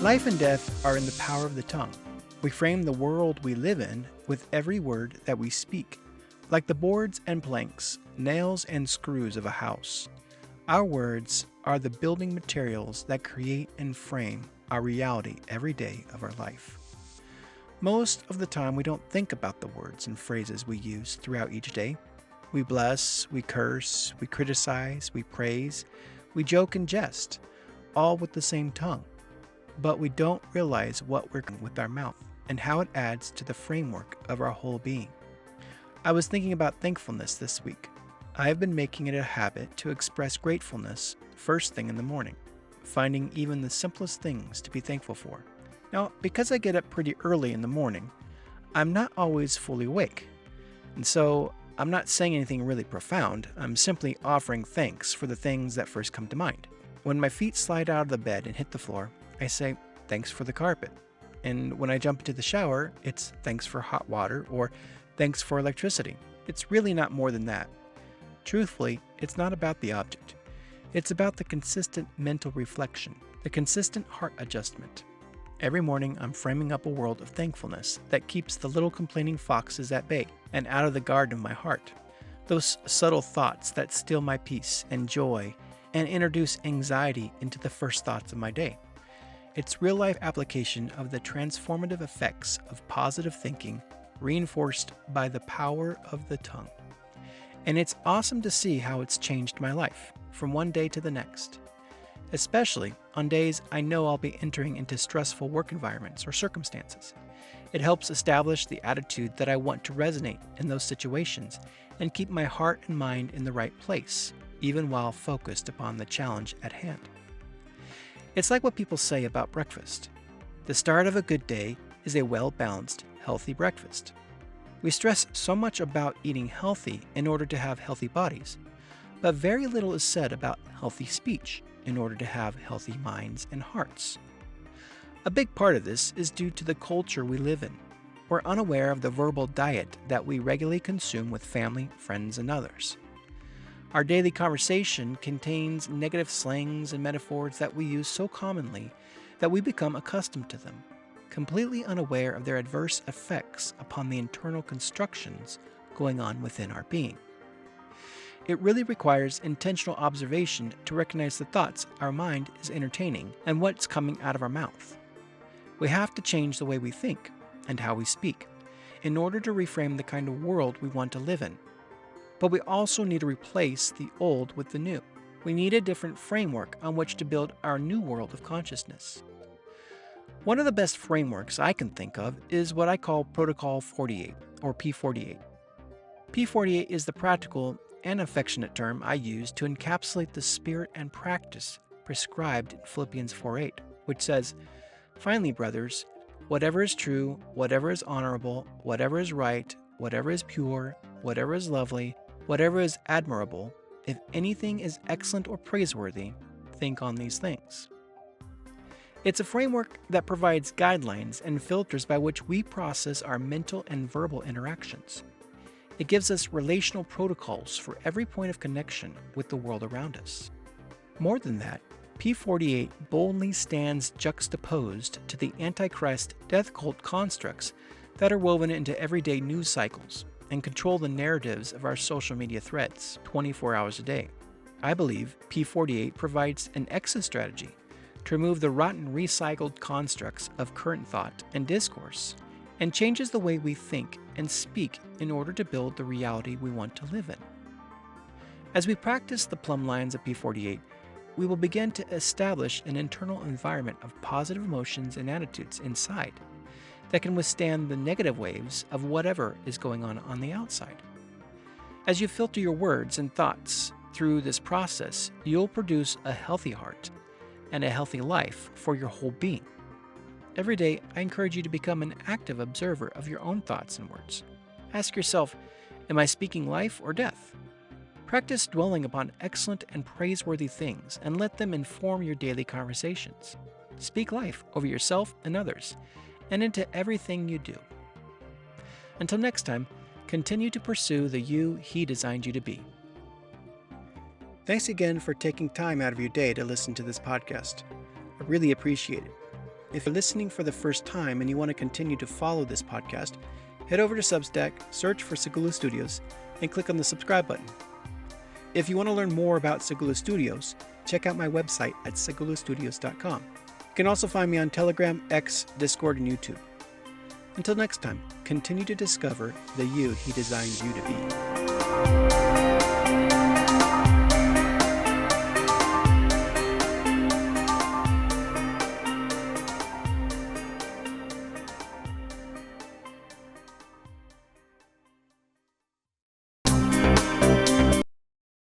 Life and death are in the power of the tongue. We frame the world we live in with every word that we speak, like the boards and planks, nails and screws of a house. Our words are the building materials that create and frame our reality every day of our life. Most of the time, we don't think about the words and phrases we use throughout each day. We bless, we curse, we criticize, we praise, we joke and jest, all with the same tongue. But we don't realize what we're doing with our mouth and how it adds to the framework of our whole being. I was thinking about thankfulness this week. I have been making it a habit to express gratefulness first thing in the morning, finding even the simplest things to be thankful for. Now, because I get up pretty early in the morning, I'm not always fully awake. And so I'm not saying anything really profound. I'm simply offering thanks for the things that first come to mind. When my feet slide out of the bed and hit the floor, I say, thanks for the carpet. And when I jump into the shower, it's thanks for hot water or thanks for electricity. It's really not more than that. Truthfully, it's not about the object. It's about the consistent mental reflection, the consistent heart adjustment. Every morning, I'm framing up a world of thankfulness that keeps the little complaining foxes at bay and out of the garden of my heart. Those subtle thoughts that steal my peace and joy and introduce anxiety into the first thoughts of my day. It's real-life application of the transformative effects of positive thinking reinforced by the power of the tongue. And it's awesome to see how it's changed my life from one day to the next, especially on days I know I'll be entering into stressful work environments or circumstances. It helps establish the attitude that I want to resonate in those situations and keep my heart and mind in the right place, even while focused upon the challenge at hand. It's like what people say about breakfast. The start of a good day is a well-balanced, healthy breakfast. We stress so much about eating healthy in order to have healthy bodies, but very little is said about healthy speech in order to have healthy minds and hearts. A big part of this is due to the culture we live in. We're unaware of the verbal diet that we regularly consume with family, friends, and others. Our daily conversation contains negative slangs and metaphors that we use so commonly that we become accustomed to them, completely unaware of their adverse effects upon the internal constructions going on within our being. It really requires intentional observation to recognize the thoughts our mind is entertaining and what's coming out of our mouth. We have to change the way we think and how we speak in order to reframe the kind of world we want to live in. But we also need to replace the old with the new. We need a different framework on which to build our new world of consciousness. One of the best frameworks I can think of is what I call Protocol 48, or P48. P48 is the practical and affectionate term I use to encapsulate the spirit and practice prescribed in Philippians 4:8, which says, "Finally, brothers, whatever is true, whatever is honorable, whatever is right, whatever is pure, whatever is lovely, whatever is admirable, if anything is excellent or praiseworthy, think on these things." It's a framework that provides guidelines and filters by which we process our mental and verbal interactions. It gives us relational protocols for every point of connection with the world around us. More than that, P48 boldly stands juxtaposed to the Antichrist death cult constructs that are woven into everyday news cycles and control the narratives of our social media threads 24 hours a day. I believe P48 provides an exit strategy to remove the rotten recycled constructs of current thought and discourse and changes the way we think and speak in order to build the reality we want to live in. As we practice the plumb lines of P48, we will begin to establish an internal environment of positive emotions and attitudes inside that can withstand the negative waves of whatever is going on the outside. As you filter your words and thoughts through this process, you'll produce a healthy heart and a healthy life for your whole being. Every day, I encourage you to become an active observer of your own thoughts and words. Ask yourself, am I speaking life or death? Practice dwelling upon excellent and praiseworthy things and let them inform your daily conversations. Speak life over yourself and others, and into everything you do. Until next time, continue to pursue the you He designed you to be. Thanks again for taking time out of your day to listen to this podcast. I really appreciate it. If you're listening for the first time and you want to continue to follow this podcast, head over to Substack, search for Segula Studios, and click on the subscribe button. If you want to learn more about Segula Studios, check out my website at segulastudios.com. You can also find me on Telegram, X, Discord, and YouTube. Until next time, continue to discover the you he designed you to be.